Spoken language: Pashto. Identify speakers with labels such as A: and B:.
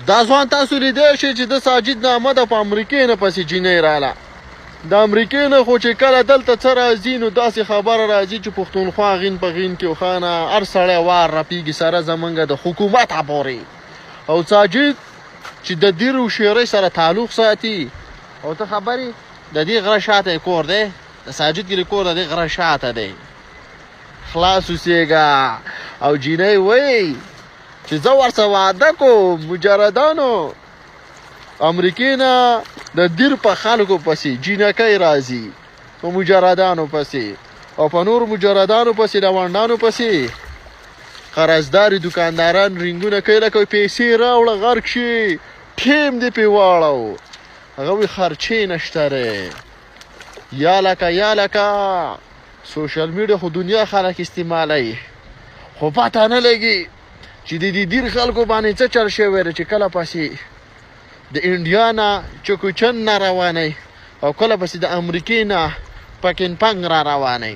A: دا ځوان تاسو لیدی شئ چې د ساجد نامه ده په امریکې نه پسې جینۍ راله د امریکې نه خو چې کله دلته څه راځي نو داسې خبره راځي چې پښتونخوا غین په غین کې خانه هر سړی وار رپېږي سره زمونږ د حکومت پورې او ساجد چې د دیر او شیرۍ سره تعلق ساتي او ته خبرې د دې غره شاته کور دی د ساجد ګیري کور د دې غره شاته دی خلاص اوسېږه او جینۍ وایي چې زه ورسه واده کوم مجردانو امریکې نه د دیر په خلکو پسې جینکۍ راځي په مجردانو پسې او په نور مجردانو پسې لونډانو پسې قرضداري دکانداران رینګونه کوي لکه پیسې راوړه غرق شي ټیم دې پې واړو هغه وایي خرچې نشته ری یا لکه سوشل میډیا خو دنیا خلک استعمالوي خو پته نه لګي چې د دې دیر خلکو باندې څه چل شوی دی چې کله پسې د انډیا نه چکوچن نه روانئ او کله پسې د امریکې نه پکن پنګ را روانئ